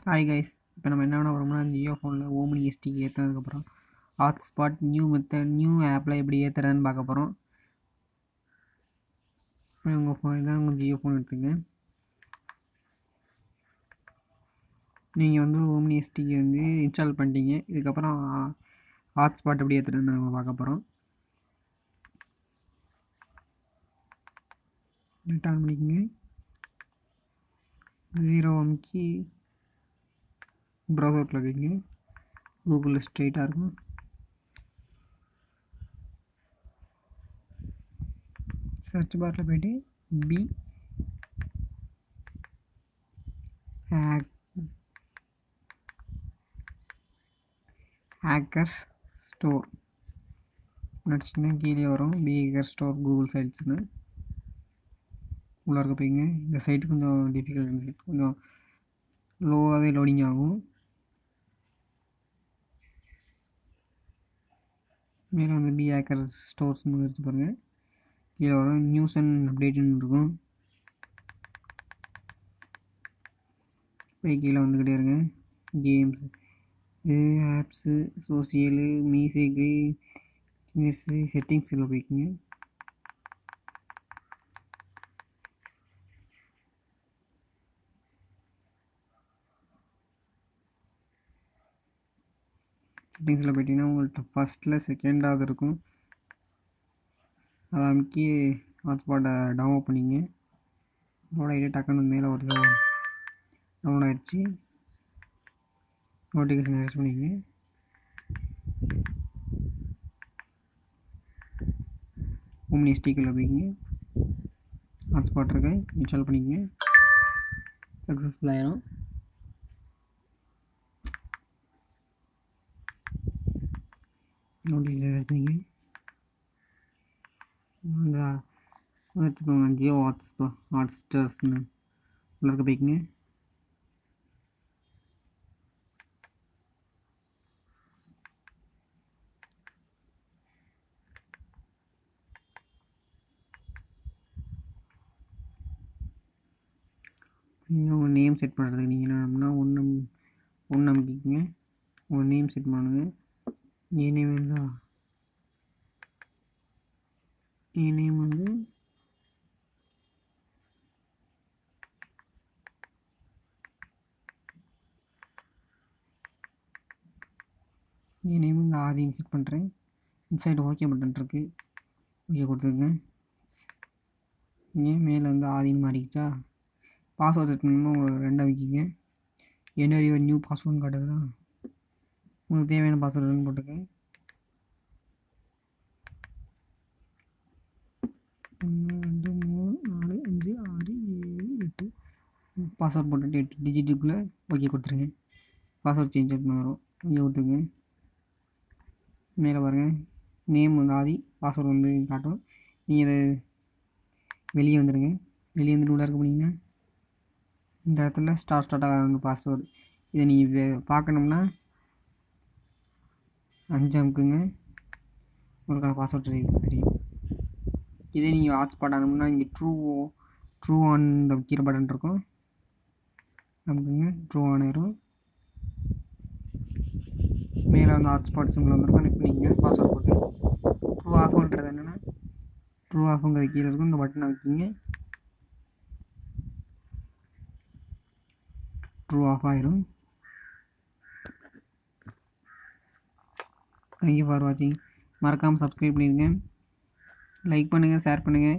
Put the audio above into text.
Hi guys, இப்போ நம்ம என்ன பண்ண போகிறோம்னா ஜியோ ஃபோனில் ஓம்னி எஸ்டிக்கு ஏற்றினதுக்கப்புறம் ஹாட்ஸ்பாட் நியூ ஆப்பில் எப்படி ஏற்றுறதுன்னு பார்க்க போகிறோம். உங்கள் ஃபோன் தான் உங்கள் ஜியோ ஃபோன் எடுத்துங்க. நீங்கள் வந்து ஓம்னி எஸ்டிக்கு இன்ஸ்டால் பண்ணிட்டீங்க. இதுக்கப்புறம் ஹாட்ஸ்பாட் எப்படி ஏற்றுறதுன்னு நம்ம பார்க்க போகிறோம். நெட் ஆன் பண்ணிக்கோங்க. 0 அமுக்கி ப்ரௌசரில் வைங்க. கூகுளில் ஸ்ட்ரெயிட்டாக இருக்கும். சர்ச் பாரில் போய்ட்டு பி ஹேக்கர்ஸ் ஸ்டோர் நடிச்சுன்னா கீழே வரும். பி ஹேக்கர் ஸ்டோர் கூகுள் சைட்ஸ்னு உள்ளே இருக்க போய்ங்க. இந்த சைட்டு கொஞ்சம் டிஃபிகல்ட், கொஞ்சம் லோவாகவே லோடிங் ஆகும். மேலே வந்து பி ஹேக்கர் ஸ்டோர்ஸ்னு வச்சு பாருங்கள். கீழே வரும் நியூஸ் அண்ட் அப்டேட்டுன்னு இருக்கும். போய் கீழே வந்துக்கிட்டே இருங்க. கேம்ஸ், ஆப்ஸு, சோசியலு, மியூசிக்கு, செட்டிங்ஸில் போய்க்குங்க. செட்டிங்ஸில் போய்ட்டிங்கன்னா உங்கள்கிட்ட ஃபஸ்ட்டில் செகண்டாவது இருக்கும். அதை அமைக்கி ஹாட்ஸ்பாட்டை டவுன்லோட் பண்ணிங்க. டவுன்லோட் ஆகிட்டு டக்குன்னு மேலே ஒரு டவுன்லோட் ஆகிடுச்சு. நோட்டிஃபிகேஷன் அரெஸ்ட் பண்ணிக்கங்க. ஓம்னி எஸ்டிக்கில் போய்க்குங்க. ஹாட்ஸ்பாட் இருக்க இன்ஸ்டால் பண்ணிக்கங்க. சக்ஸஸ்ஃபுல் ஆயிரும். நோட்டிஃபிகேஷன் எடுத்துங்க. எடுத்துக்கோங்க. ஜியோ ஹாட்ஸ்டார்ஸ்னு உள்ள இருக்க போய்க்குங்க. நீங்கள் உங்கள் நேம் செட் பண்ணுறதுக்கு நீங்கள் என்ன பண்ணணும்னா ஒன்று அமைக்கிங்க. உங்கள் நேம் செட் பண்ணுங்க. என் நேம் வந்து ஆதின்னு செட் பண்ணுறேன். இன்சைடு ஓகே பட்டன் இருக்குது, ஓகே கொடுத்துருங்க. இங்கே மேலே வந்து ஆதின்னு மாறிக்கிச்சா. பாஸ்வேர்ட் செட் பண்ணணும். ஒரு 2 வைக்கிங்க. என்ன நியூ பாஸ்வேர்டுன்னு காட்டுதுன்னா உங்களுக்கு தேவையான பாஸ்வேர்டுன்னு போட்டுக்க. 1 2 3 4 5 6 7 8 பாஸ்வேர்ட் போட்டுட்டு 8 டிஜிட்டுக்குள்ளே ஓகே கொடுத்துருங்க. பாஸ்வேர்ட் சேஞ்ச் பண்ண வரும், ஓகே கொடுத்துருங்க. மேலே பாருங்கள், நேம் வந்து ஆதி, பாஸ்வேர்டு வந்து காட்டும். நீங்கள் இதை வெளியே வந்துடுங்க. வெளியே வந்துட்டு உள்ள இருக்க போனீங்கன்னா இந்த இடத்துல ஸ்டார்ட்டாக பாஸ்வேர்டு. இதை நீங்கள் பார்க்கணும்னா 5 அமுக்குங்க. உங்களுக்கான பாஸ்வேர்ட் தெரியும். இதே நீங்கள் ஹாட்ஸ்பாட் ஆகணும்னா இங்கே ட்ரூ ஆன் இந்த கீழே பட்டன் இருக்கும், அமுக்குங்க. ட்ரூ ஆன் ஆயிரும். மேலே வந்து ஹாட்ஸ்பாட் சிம்பிள் வந்துருக்கும், கனெக்ட் பண்ணிக்கங்க. பாஸ்வேர்ட் போட்டு ட்ரூ ஆஃப்ன்றது என்னென்னா ட்ரூ ஆஃப்ங்கிறது கீழே இருக்கும். இந்த பட்டனை வைக்கிங்க. ட்ரூ ஆஃப் ஆயிரும். தேங்க்யூ ஃபார் வாட்சிங். மறக்காமல் சப்ஸ்கிரைப் பண்ணிடுங்க. லைக் பண்ணுங்கள், ஷேர் பண்ணுங்கள்.